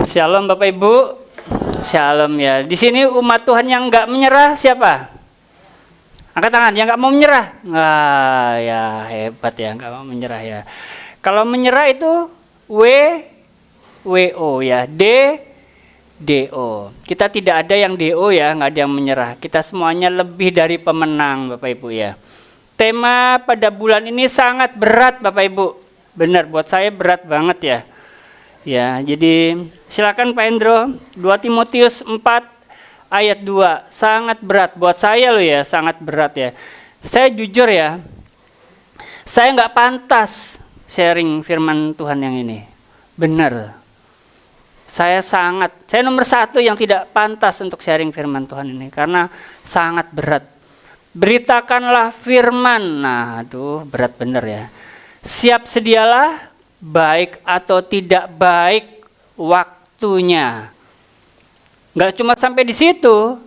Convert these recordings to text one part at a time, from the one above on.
Shalom Bapak Ibu. Shalom ya. Di sini umat Tuhan yang nggak menyerah siapa? Angkat tangan yang nggak mau menyerah. Ya hebat ya, nggak mau menyerah ya. Kalau menyerah itu WO ya, DO. Kita tidak ada yang DO ya, nggak ada yang menyerah. Kita semuanya lebih dari pemenang Bapak Ibu ya. Tema pada bulan ini sangat berat Bapak Ibu. Benar, buat saya berat banget ya. Ya, jadi silakan Pak Hendro, 2 Timotius 4 ayat 2, sangat berat buat saya loh ya, sangat berat ya. Saya jujur ya, saya nggak pantas sharing firman Tuhan yang ini. Benar, saya nomor 1 yang tidak pantas untuk sharing firman Tuhan ini, karena sangat berat. Beritakanlah firman, nah aduh berat bener ya. Siap sedialah, baik atau tidak baik waktunya. Nggak cuma sampai di situ,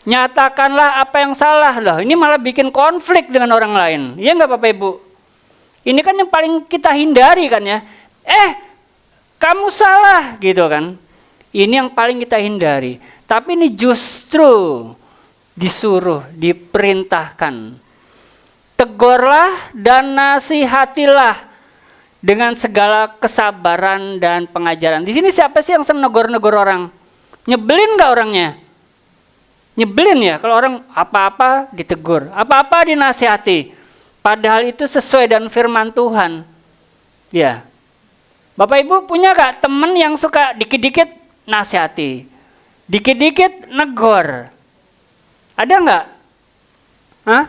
nyatakanlah apa yang salah. Loh, ini malah bikin konflik dengan orang lain. Iya nggak Bapak Ibu? Ini kan yang paling kita hindari kan ya. Kamu salah gitu kan. Ini yang paling kita hindari. Tapi ini justru disuruh, diperintahkan. Tegurlah dan nasihatilah dengan segala kesabaran dan pengajaran. Di sini siapa sih yang senang negor-negor orang? Nyebelin nggak orangnya? Nyebelin ya kalau orang apa-apa ditegur, apa-apa dinasihati. Padahal itu sesuai dengan firman Tuhan. Ya, Bapak Ibu punya nggak temen yang suka dikit-dikit nasihati, dikit-dikit negor? Ada nggak? Hah?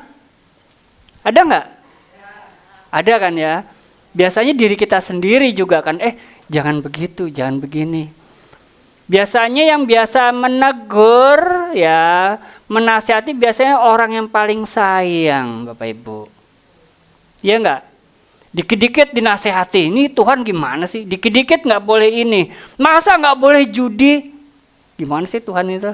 Ada nggak? Ada kan ya? Biasanya diri kita sendiri juga kan, jangan begitu, jangan begini. Biasanya yang biasa menegur ya, menasihati biasanya orang yang paling sayang Bapak Ibu. Iya enggak? Dikit-dikit dinasihati, ini Tuhan gimana sih? Dikit-dikit nggak boleh ini, masa nggak boleh judi? Gimana sih Tuhan itu?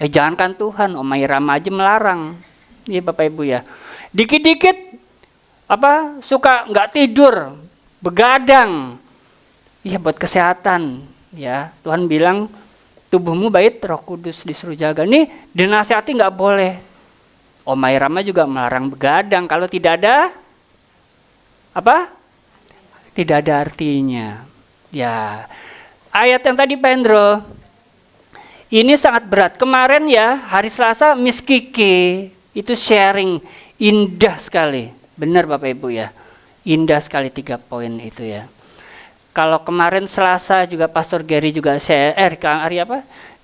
Jangankan Tuhan, Omai Rama aja melarang. Iya Bapak Ibu ya. Dikit-dikit suka nggak tidur, begadang. Iya buat kesehatan ya. Tuhan bilang tubuhmu bait Roh Kudus disuruh jaga. Nih dinasihati nggak boleh. Omai Rama juga melarang begadang kalau tidak ada tidak ada artinya. Ya. Ayat yang tadi Pak Hendro ini sangat berat. Kemarin ya hari Selasa Miss Kiki itu sharing indah sekali. Benar Bapak Ibu ya, indah sekali 3 poin itu ya. Kalau kemarin Selasa juga Pastor Gary juga hari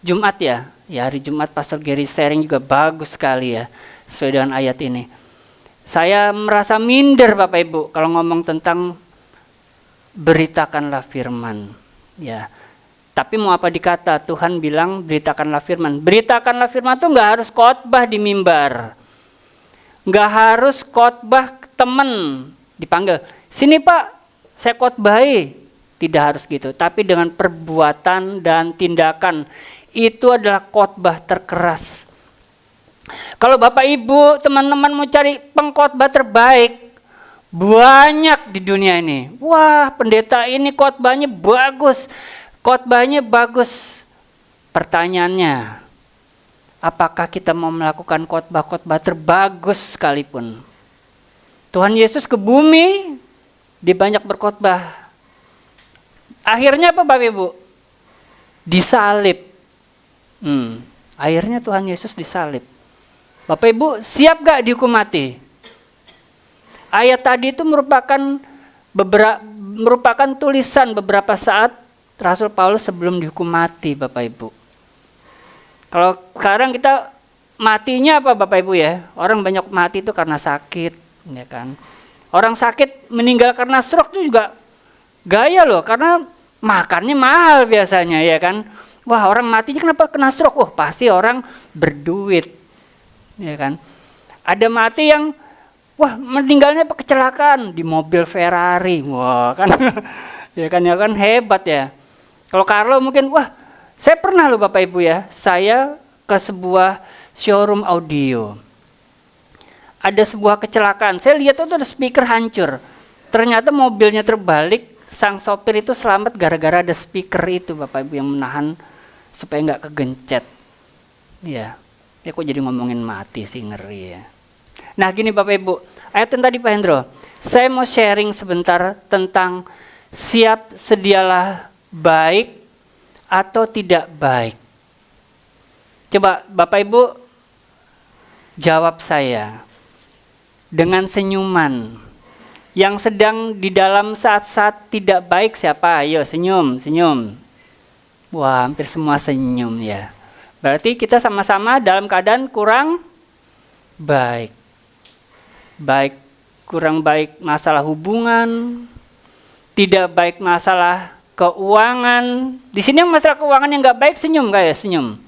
Jumat ya, hari Jumat Pastor Gary sharing juga bagus sekali ya, sesuai dengan ayat ini. Saya merasa minder Bapak Ibu kalau ngomong tentang beritakanlah firman ya. Tapi mau apa dikata, Tuhan bilang beritakanlah firman. Beritakanlah firman itu nggak harus khotbah di mimbar. Nggak harus khotbah teman dipanggil, sini Pak saya khotbahi, tidak harus gitu. Tapi dengan perbuatan dan tindakan, itu adalah khotbah terkeras. Kalau Bapak Ibu teman-teman mau cari pengkhotbah terbaik, banyak di dunia ini. Wah pendeta ini khotbahnya bagus. Pertanyaannya, apakah kita mau melakukan khotbah-khotbah terbagus sekalipun? Tuhan Yesus ke bumi, dia banyak berkhotbah. Akhirnya apa Bapak Ibu? Disalib. Akhirnya Tuhan Yesus disalib. Bapak Ibu siap gak dihukum mati? Ayat tadi itu merupakan tulisan beberapa saat Rasul Paulus sebelum dihukum mati Bapak Ibu. Kalau sekarang kita matinya apa Bapak Ibu ya? Orang banyak mati itu karena sakit. Ya kan? Orang sakit meninggal karena stroke itu juga gaya loh, karena makannya mahal biasanya ya kan. Wah orang matinya kenapa kena stroke? Wah pasti orang berduit ya kan. Ada mati yang meninggalnya kecelakaan di mobil Ferrari, wah kan ya kan hebat ya. Kalau Carlo mungkin saya pernah loh Bapak Ibu ya, saya ke sebuah showroom audio. Ada sebuah kecelakaan, saya lihat itu ada speaker hancur. Ternyata mobilnya terbalik, sang sopir itu selamat gara-gara ada speaker itu Bapak Ibu yang menahan supaya nggak kegencet. Ya, kok jadi ngomongin mati sih, ngeri ya. Nah gini Bapak Ibu, ayat yang tadi Pak Hendro, saya mau sharing sebentar tentang siap sedialah baik atau tidak baik. Coba Bapak Ibu jawab saya dengan senyuman. Yang sedang di dalam saat-saat tidak baik siapa? Ayo senyum, senyum. Wah, hampir semua senyum ya. Berarti kita sama-sama dalam keadaan kurang baik. Baik, kurang baik masalah hubungan, tidak baik masalah keuangan. Di sini yang masalah keuangan yang nggak baik senyum nggak ya? Senyum.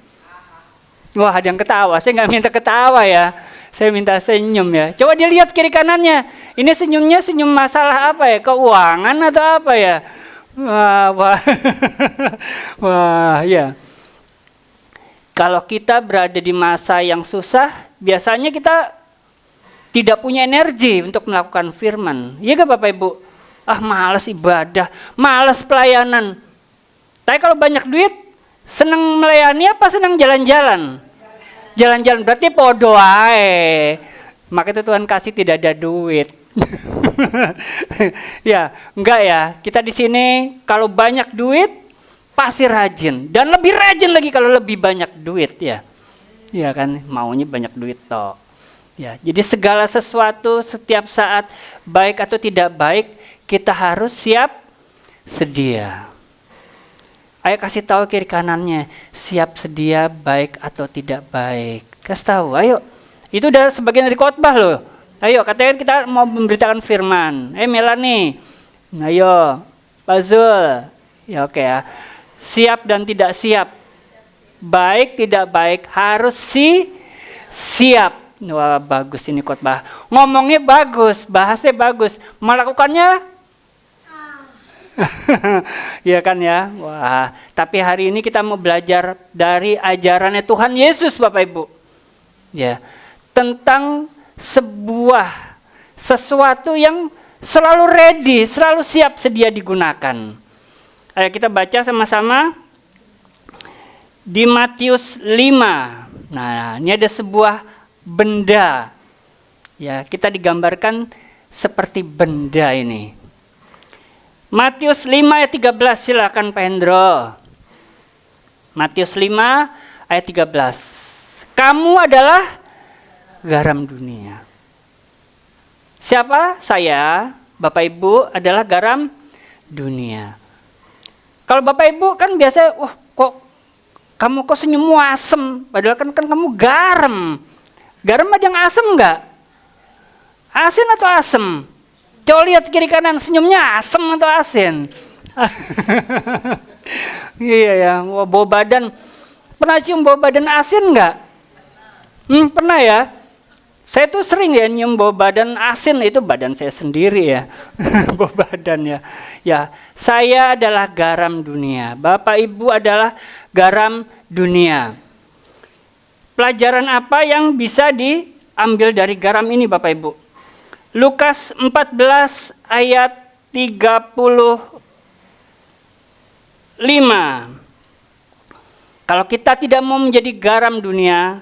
Wah, ada yang ketawa. Saya nggak minta ketawa ya. Saya minta senyum ya. Coba dia lihat kiri kanannya. Ini senyumnya senyum masalah apa ya? Keuangan atau apa ya? Wah. Wah, ya. Kalau kita berada di masa yang susah, biasanya kita tidak punya energi untuk melakukan firman. Iya nggak Bapak Ibu? Malas ibadah, malas pelayanan. Tapi kalau banyak duit, senang melayani apa senang jalan-jalan? Jalan-jalan berarti podo ae. Makanya Tuhan kasih tidak ada duit. Ya, enggak ya. Kita di sini kalau banyak duit pasti rajin dan lebih rajin lagi kalau lebih banyak duit ya. Ya kan, maunya banyak duit toh. Ya, jadi segala sesuatu setiap saat baik atau tidak baik kita harus siap sedia. Ayo kasih tahu kiri kanannya, siap sedia baik atau tidak baik. Kasih tahu, ayo. Itu udah sebagian dari khotbah loh. Ayo, katakan kita mau memberitakan firman. Melani, ayo, Pak Zul. Ya oke ya. Siap dan tidak siap. Baik tidak baik harus siap. Wah bagus ini khotbah. Ngomongnya bagus, bahasanya bagus. Melakukannya ya kan ya. Wah, tapi hari ini kita mau belajar dari ajarannya Tuhan Yesus Bapak Ibu. Ya, tentang sesuatu yang selalu ready, selalu siap sedia digunakan. Ayo kita baca sama-sama di Matius 5. Nah, ini ada sebuah benda. Ya, kita digambarkan seperti benda ini. Matius 5 ayat 13, silakan Pak Hendro. Matius 5 ayat 13. Kamu adalah garam dunia. Siapa? Saya, Bapak Ibu adalah garam dunia. Kalau Bapak Ibu kan biasa, wah kok kamu kok senyummu asem, padahal kan kamu garam. Garam ada yang asem enggak? Asin atau asem? Coba lihat kiri kanan, senyumnya asem atau asin? Iya ya, bau badan. Pernah cium bau badan asin enggak? Pernah ya? Saya tuh sering ya nyium bau badan asin, itu badan saya sendiri ya. Bau badan ya. Ya, saya adalah garam dunia. Bapak Ibu adalah garam dunia. Pelajaran apa yang bisa diambil dari garam ini Bapak Ibu? Lukas 14 ayat 35. Kalau kita tidak mau menjadi garam dunia,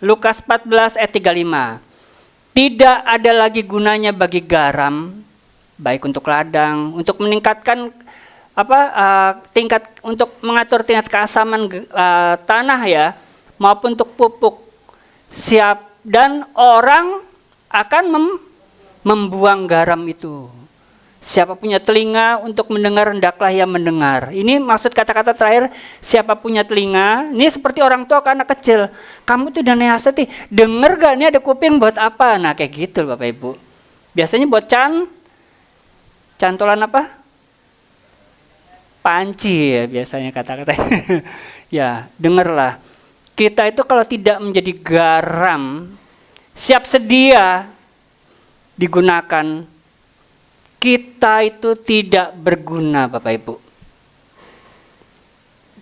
Lukas 14 ayat 35. Tidak ada lagi gunanya bagi garam, baik untuk ladang, untuk meningkatkan tingkat, untuk mengatur tingkat keasaman tanah ya, maupun untuk pupuk. Siap dan orang akan membuang garam itu. Siapa punya telinga untuk mendengar, hendaklah ia mendengar. Ini maksud kata-kata terakhir, siapa punya telinga, ini seperti orang tua ke anak kecil. Kamu tuh udah nasihati, denger gak ini ada kuping buat apa? Nah kayak gitu Bapak Ibu. Biasanya buat cantolan apa? Panci ya biasanya kata-kata. Ya dengerlah. Kita itu kalau tidak menjadi garam, siap sedia digunakan, kita itu tidak berguna Bapak Ibu.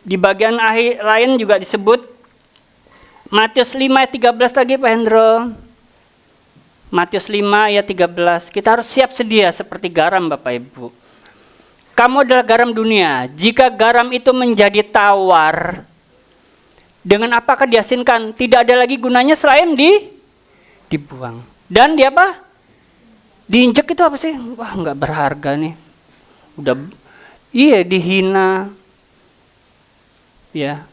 Di bagian akhir lain juga disebut Matius 5 ayat 13 lagi Pak Hendro. Matius 5 ayat 13, kita harus siap sedia seperti garam Bapak Ibu. Kamu adalah garam dunia. Jika garam itu menjadi tawar, dengan apakah diasinkan? Tidak ada lagi gunanya selain dibuang. Dan di apa? Diinjek itu apa sih? Wah, nggak berharga nih. Udah, iya, dihina, ya,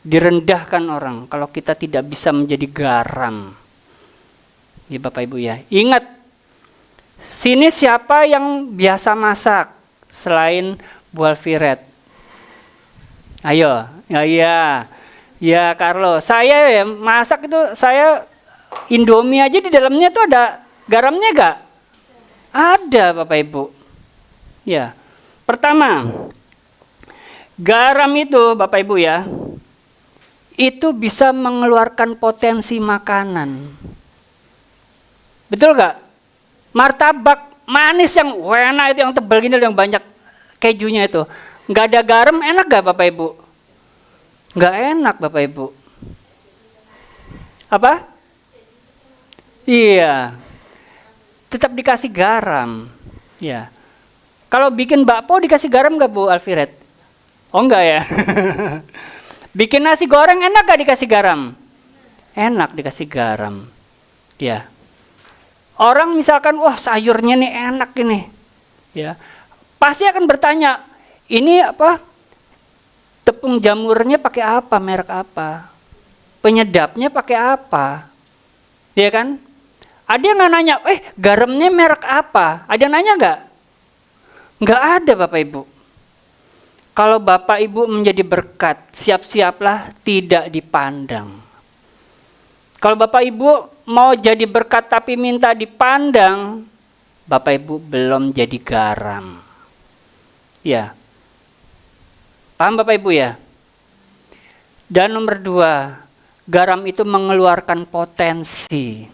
direndahkan orang. Kalau kita tidak bisa menjadi garam, ya Bapak Ibu ya. Ingat, sini siapa yang biasa masak selain Bu Alfiret? Ayo, ya Carlo. Saya ya masak itu, saya Indomie aja di dalamnya tuh ada garamnya gak? Ada Bapak Ibu. Ya, pertama, garam itu Bapak Ibu ya, itu bisa mengeluarkan potensi makanan. Betul gak? Martabak manis yang enak itu, yang tebal gini, yang banyak kejunya itu, nggak ada garam, enak gak Bapak Ibu? Nggak enak Bapak Ibu. Apa? Iya, tetap dikasih garam. Ya. Kalau bikin bakpo dikasih garam nggak Bu Alfiret? Oh enggak ya. Bikin nasi goreng enak gak dikasih garam? Enak dikasih garam. Ya. Orang misalkan, wah sayurnya nih enak ini, ya, pasti akan bertanya, ini apa? Tepung jamurnya pakai apa? Merek apa? Penyedapnya pakai apa? Ya kan? Ada yang nanya, garamnya merek apa? Ada yang nanya nggak? Nggak ada Bapak Ibu. Kalau Bapak Ibu menjadi berkat, siap-siaplah tidak dipandang. Kalau Bapak Ibu mau jadi berkat tapi minta dipandang, Bapak Ibu belum jadi garam. Ya. Paham Bapak Ibu ya? Dan nomor 2, garam itu mengeluarkan potensi.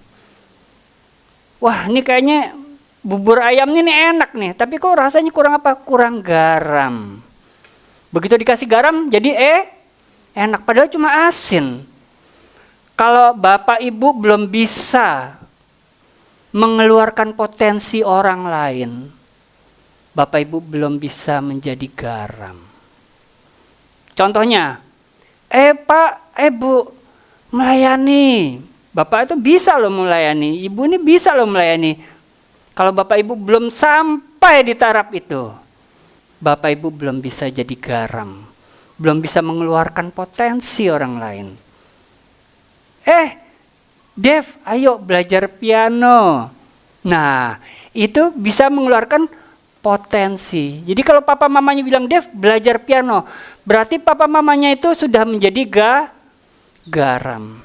Wah, ini kayaknya bubur ayam ini enak nih, tapi kok rasanya kurang apa? Kurang garam. Begitu dikasih garam jadi enak, padahal cuma asin. Kalau Bapak Ibu belum bisa mengeluarkan potensi orang lain, Bapak Ibu belum bisa menjadi garam. Contohnya, Pak, Bu, melayani. Bapak itu bisa loh melayani, Ibu ini bisa loh melayani. Kalau Bapak Ibu belum sampai di taraf itu, Bapak Ibu belum bisa jadi garam, belum bisa mengeluarkan potensi orang lain. Dev, ayo belajar piano. Nah, itu bisa mengeluarkan potensi. Jadi kalau papa mamanya bilang, Dev belajar piano, berarti papa mamanya itu sudah menjadi garam.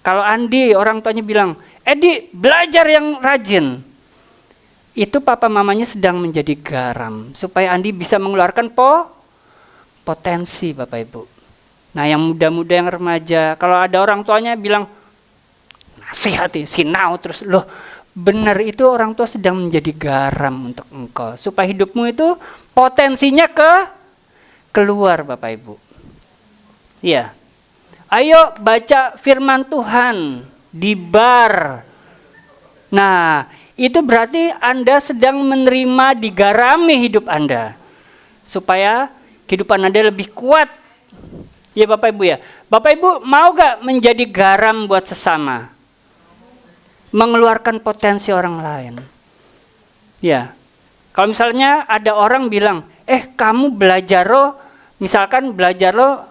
Kalau Andi, orang tuanya bilang, Edi belajar yang rajin, itu papa mamanya sedang menjadi garam, supaya Andi bisa mengeluarkan potensi Bapak Ibu. Nah, yang muda-muda, yang remaja, kalau ada orang tuanya bilang, nasihati, sinau terus, loh benar, itu orang tua sedang menjadi garam untuk engkau, supaya hidupmu itu potensinya keluar Bapak Ibu. Iya. Ayo baca firman Tuhan di bar. Nah, itu berarti Anda sedang menerima digarami hidup Anda, supaya kehidupan Anda lebih kuat. Ya Bapak Ibu ya. Bapak Ibu mau gak menjadi garam buat sesama? Mengeluarkan potensi orang lain. Ya. Kalau misalnya ada orang bilang, kamu belajar lo, misalkan belajar lo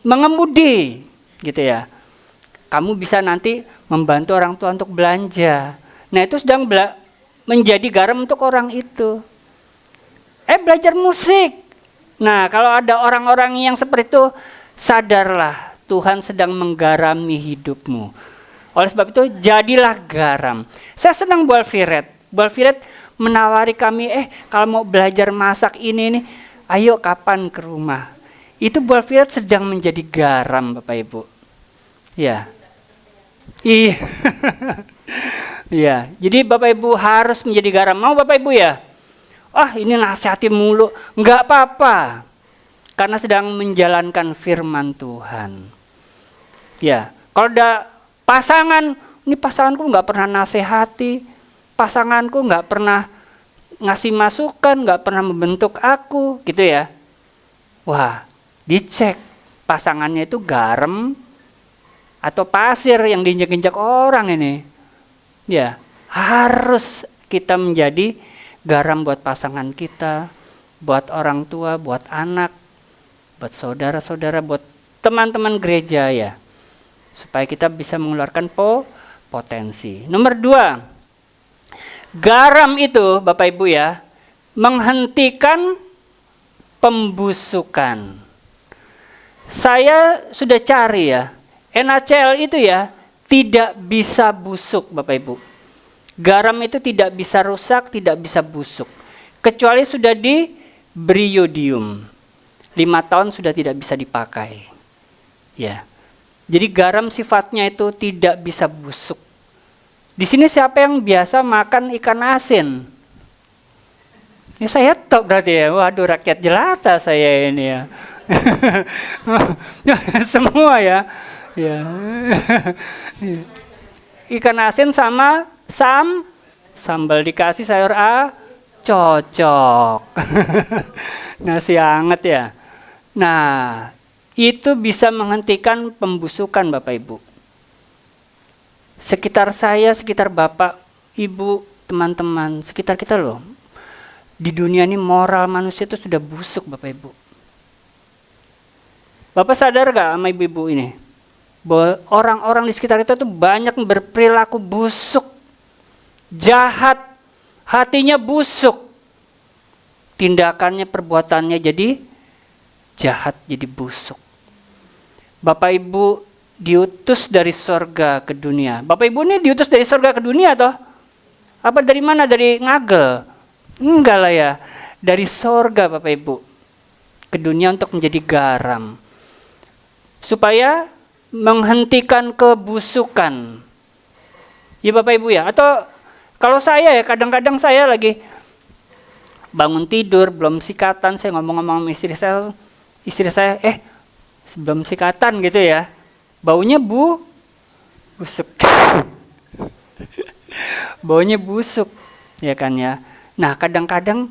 mengemudi, gitu ya. Kamu bisa nanti membantu orang tua untuk belanja. Nah, itu sedang menjadi garam untuk orang itu. Belajar musik. Nah, kalau ada orang-orang yang seperti itu, sadarlah Tuhan sedang menggarami hidupmu. Oleh sebab itu, jadilah garam. Saya senang Bu Alfiret. Bu Alfiret menawari kami, kalau mau belajar masak ini, ayo kapan ke rumah. Itu Bu Alfiret sedang menjadi garam Bapak Ibu. Ya. Iya. Ya, jadi Bapak Ibu harus menjadi garam. Mau Bapak Ibu ya? Ini nasihati mulu. Enggak apa-apa. Karena sedang menjalankan firman Tuhan. Ya, kalau ada pasangan, ini pasanganku enggak pernah nasihati, pasanganku enggak pernah ngasih masukan, nggak pernah membentuk aku, gitu ya. Wah, dicek pasangannya itu garam atau pasir yang diinjak-injak orang ini. Ya, harus kita menjadi garam buat pasangan kita, buat orang tua, buat anak, buat saudara-saudara, buat teman-teman gereja ya. Supaya kita bisa mengeluarkan potensi. Nomor 2, garam itu Bapak Ibu ya, menghentikan pembusukan. Saya sudah cari ya, NaCl itu ya tidak bisa busuk Bapak Ibu. Garam itu tidak bisa rusak, tidak bisa busuk. Kecuali sudah diberi yodium. 5 tahun sudah tidak bisa dipakai. Ya. Jadi garam sifatnya itu tidak bisa busuk. Di sini siapa yang biasa makan ikan asin? Ya saya top berarti ya. Waduh, rakyat jelata saya ini ya. Semua ya. Ya. Ikan asin sama sambal dikasih sayur cocok. Nasi hangat ya. Nah, itu bisa menghentikan pembusukan Bapak Ibu. Sekitar saya, sekitar Bapak, Ibu, teman-teman, sekitar kita loh. Di dunia ini moral manusia itu sudah busuk Bapak Ibu. Bapak sadar gak sama ibu-ibu ini? Bahwa orang-orang di sekitar kita tuh banyak berperilaku busuk, jahat, hatinya busuk, tindakannya, perbuatannya jadi jahat, jadi busuk. Bapak Ibu diutus dari sorga ke dunia. Bapak Ibu ini diutus dari sorga ke dunia toh? Apa dari mana? Dari ngagel? Enggak lah ya. Dari sorga Bapak Ibu ke dunia untuk menjadi garam. Supaya menghentikan kebusukan. Ya Bapak Ibu ya. Atau kalau saya ya, kadang-kadang saya lagi bangun tidur, belum sikatan, saya ngomong-ngomong sama istri saya, sebelum sikatan gitu ya, baunya busuk. Baunya busuk, ya kan ya. Nah kadang-kadang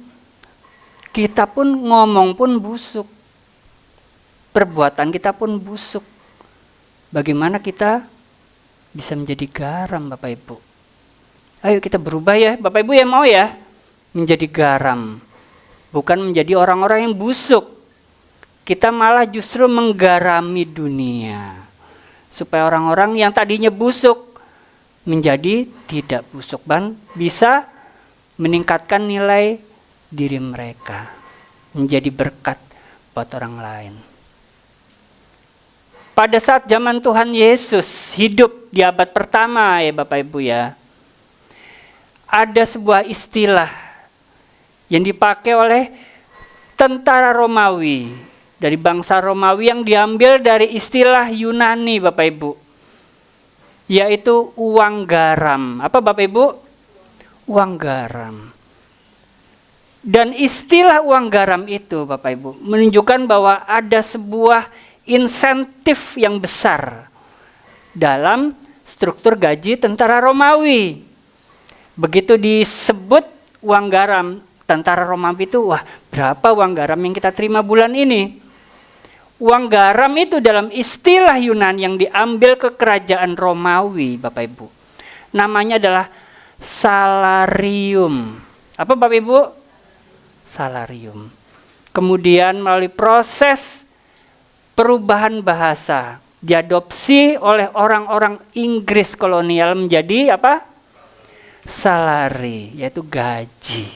kita pun ngomong pun busuk, perbuatan kita pun busuk. Bagaimana kita bisa menjadi garam Bapak Ibu? Ayo kita berubah ya Bapak Ibu ya, mau ya menjadi garam, bukan menjadi orang-orang yang busuk. Kita malah justru menggarami dunia. Supaya orang-orang yang tadinya busuk menjadi tidak busuk. Dan bisa meningkatkan nilai diri mereka. Menjadi berkat buat orang lain. Pada saat zaman Tuhan Yesus hidup di abad pertama ya Bapak Ibu ya. Ada sebuah istilah yang dipakai oleh tentara Romawi. Dari bangsa Romawi yang diambil dari istilah Yunani Bapak Ibu. Yaitu uang garam. Apa Bapak Ibu? Uang garam. Dan istilah uang garam itu Bapak Ibu menunjukkan bahwa ada sebuah insentif yang besar dalam struktur gaji tentara Romawi. Begitu disebut uang garam, tentara Romawi itu, wah berapa uang garam yang kita terima bulan ini? Uang garam itu dalam istilah Yunani yang diambil ke kerajaan Romawi, Bapak Ibu. Namanya adalah salarium. Apa Bapak Ibu? Salarium. Kemudian melalui proses perubahan bahasa, diadopsi oleh orang-orang Inggris kolonial menjadi apa? Salari, yaitu gaji.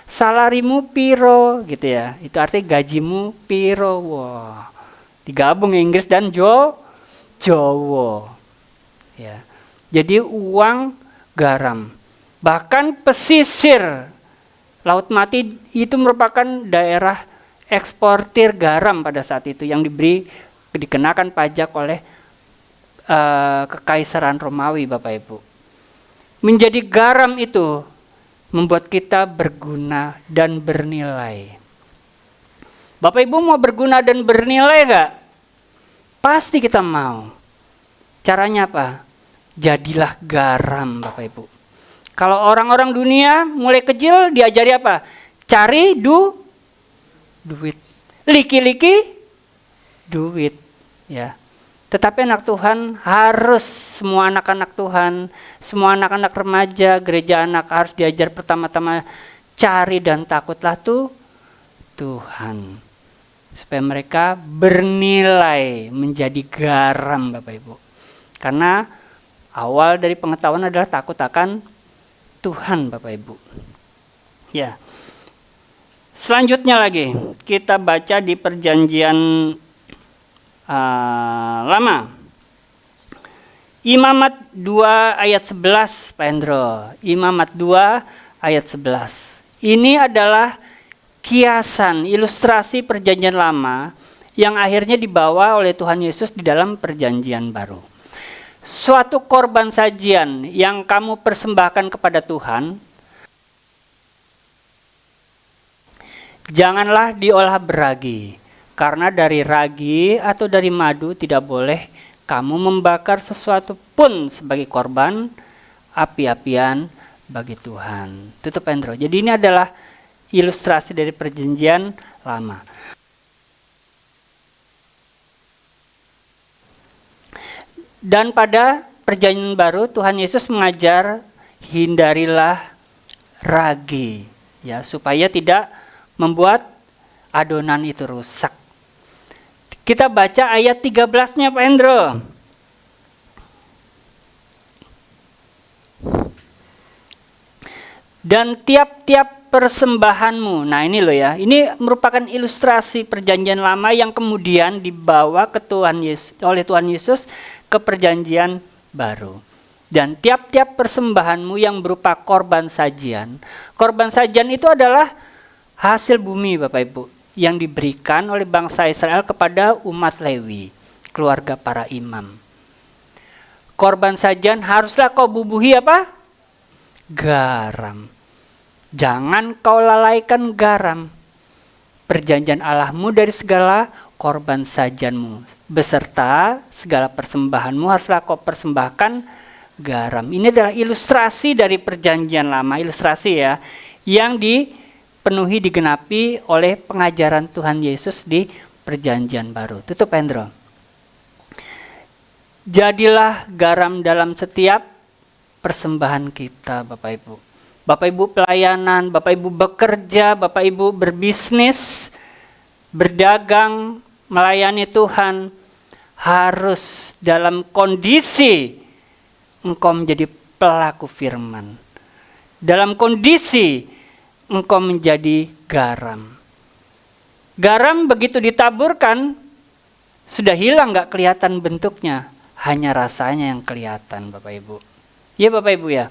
Salarimu piro gitu ya. Itu artinya gajimu piro. Wah. Digabung Inggris dan Jawa. Ya. Jadi uang garam. Bahkan pesisir Laut Mati itu merupakan daerah eksportir garam pada saat itu yang dikenakan pajak oleh Kekaisaran Romawi Bapak Ibu. Menjadi garam itu membuat kita berguna dan bernilai. Bapak Ibu mau berguna dan bernilai enggak? Pasti kita mau. Caranya apa? Jadilah garam Bapak Ibu. Kalau orang-orang dunia mulai kecil diajari apa? Cari duit. Liki-liki duit, ya. Tetapi anak Tuhan harus, semua anak-anak Tuhan, semua anak-anak remaja, gereja anak harus diajar pertama-tama cari dan takutlah Tuhan. Supaya mereka bernilai menjadi garam, Bapak Ibu. Karena awal dari pengetahuan adalah takut akan Tuhan, Bapak Ibu. Ya. Selanjutnya lagi, kita baca di perjanjian lama. Imamat 2 ayat 11, Pak Hendro. Imamat 2 ayat 11. Ini adalah kiasan, ilustrasi perjanjian lama yang akhirnya dibawa oleh Tuhan Yesus di dalam perjanjian baru. Suatu korban sajian yang kamu persembahkan kepada Tuhan, janganlah diolah beragi. Karena dari ragi atau dari madu tidak boleh kamu membakar sesuatu pun sebagai korban api-apian bagi Tuhan. Tutup Hendro. Jadi ini adalah ilustrasi dari perjanjian lama. Dan pada perjanjian baru Tuhan Yesus mengajar hindarilah ragi, ya, supaya tidak membuat adonan itu rusak. Kita baca ayat 13-nya Pak Hendro. Dan tiap-tiap persembahanmu. Nah ini loh ya, ini merupakan ilustrasi perjanjian lama yang kemudian dibawa ke Tuhan Yesus, oleh Tuhan Yesus ke perjanjian baru. Dan tiap-tiap persembahanmu yang berupa korban sajian. Korban sajian itu adalah hasil bumi Bapak Ibu, yang diberikan oleh bangsa Israel kepada umat Lewi, keluarga para imam. Korban sajian haruslah kau bubuhi apa? Garam. Jangan kau lalaikan garam. Perjanjian Allahmu dari segala korban sajianmu, beserta segala persembahanmu haruslah kau persembahkan garam. Ini adalah ilustrasi dari perjanjian lama, ilustrasi ya, yang penuhi digenapi oleh pengajaran Tuhan Yesus di perjanjian baru. Tutup Hendro. Jadilah garam dalam setiap persembahan kita Bapak Ibu. Bapak Ibu pelayanan, Bapak Ibu bekerja, Bapak Ibu berbisnis, berdagang, melayani Tuhan, harus dalam kondisi engkau menjadi pelaku firman. Dalam kondisi engkau menjadi garam. Garam begitu ditaburkan, sudah hilang gak kelihatan bentuknya, hanya rasanya yang kelihatan Bapak Ibu. Ya Bapak Ibu ya,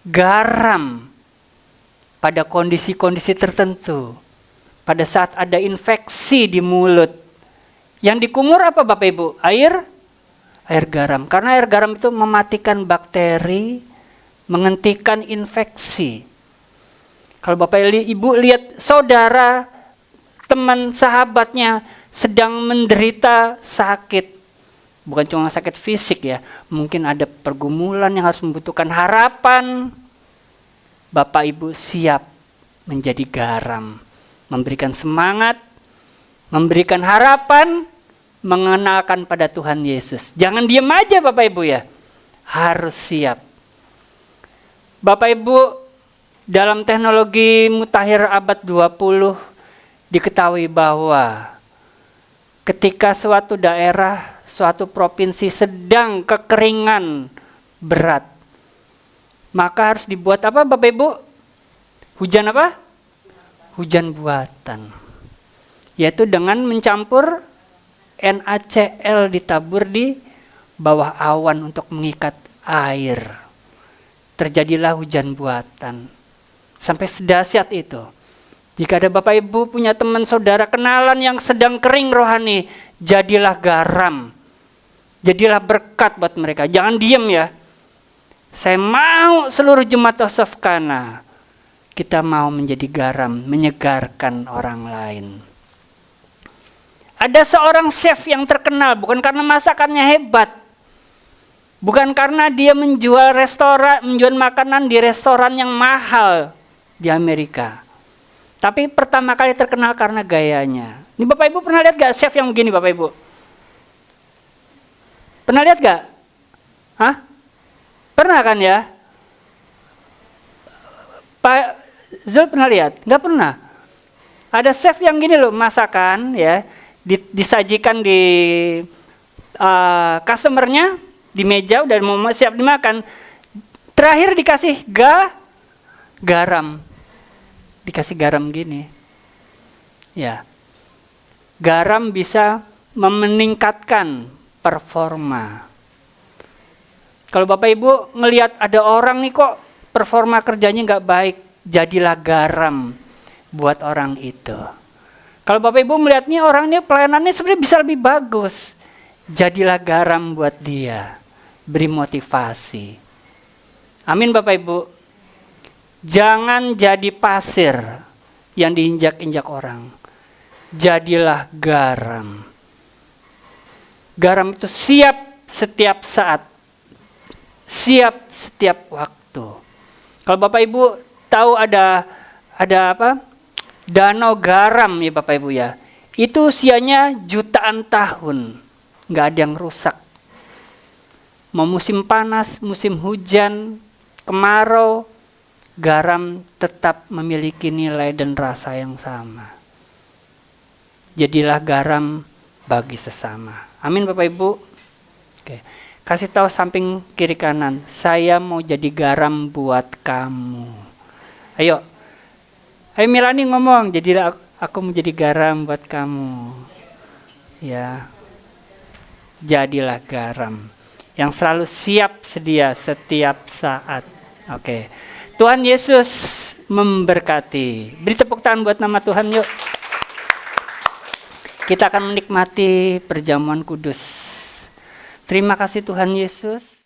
garam pada kondisi-kondisi tertentu, pada saat ada infeksi di mulut, yang dikumur apa Bapak Ibu? Air garam. Karena air garam itu mematikan bakteri, menghentikan infeksi. Kalau Bapak Ibu lihat saudara, teman, sahabatnya sedang menderita sakit, bukan cuma sakit fisik ya, mungkin ada pergumulan yang harus membutuhkan harapan, Bapak Ibu siap menjadi garam, memberikan semangat, memberikan harapan, mengenalkan pada Tuhan Yesus. Jangan diam aja Bapak Ibu ya, harus siap. Bapak Ibu, dalam teknologi mutakhir abad 20 diketahui bahwa ketika suatu daerah, suatu provinsi sedang kekeringan berat, maka harus dibuat apa Bapak Ibu? Hujan apa? Hujan buatan. Yaitu dengan mencampur NaCl ditabur di bawah awan untuk mengikat air. Terjadilah hujan buatan. Sampai sedahsyat itu. Jika ada Bapak Ibu punya teman saudara kenalan yang sedang kering rohani, jadilah garam. Jadilah berkat buat mereka. Jangan diam ya. Saya mau seluruh jemaat Osofkana, kita mau menjadi garam, menyegarkan orang lain. Ada seorang chef yang terkenal, bukan karena masakannya hebat, Bukan karena dia menjual makanan di restoran yang mahal di Amerika. Tapi pertama kali terkenal karena gayanya. Ini Bapak Ibu pernah lihat gak chef yang begini Bapak Ibu? Pernah lihat gak? Hah? Pernah kan ya? Pak Zul pernah lihat? Gak pernah. Ada chef yang gini loh, masakan ya, disajikan di customernya di meja udah mau siap dimakan. Terakhir dikasih garam. Dikasih garam gini. Ya. Garam bisa meningkatkan performa. Kalau Bapak Ibu ngelihat ada orang nih kok performa kerjanya nggak baik, jadilah garam buat orang itu. Kalau Bapak Ibu melihat nih orang ini pelayanannya sebenarnya bisa lebih bagus, jadilah garam buat dia, beri motivasi. Amin Bapak Ibu. Jangan jadi pasir yang diinjak-injak orang. Jadilah garam. Garam itu siap setiap saat, siap setiap waktu. Kalau Bapak Ibu tahu ada apa? Danau garam ya Bapak Ibu ya. Itu usianya jutaan tahun. Nggak ada yang rusak. Mau musim panas, musim hujan, kemarau, garam tetap memiliki nilai dan rasa yang sama. Jadilah garam bagi sesama. Amin Bapak Ibu. Oke. Kasih tahu samping kiri kanan, saya mau jadi garam buat kamu. Ayo. Ayo Milani ngomong, jadilah aku mau jadi garam buat kamu. Ya. Jadilah garam yang selalu siap sedia setiap saat. Oke. Tuhan Yesus memberkati. Beri tepuk tangan buat nama Tuhan yuk. Kita akan menikmati perjamuan kudus. Terima kasih Tuhan Yesus.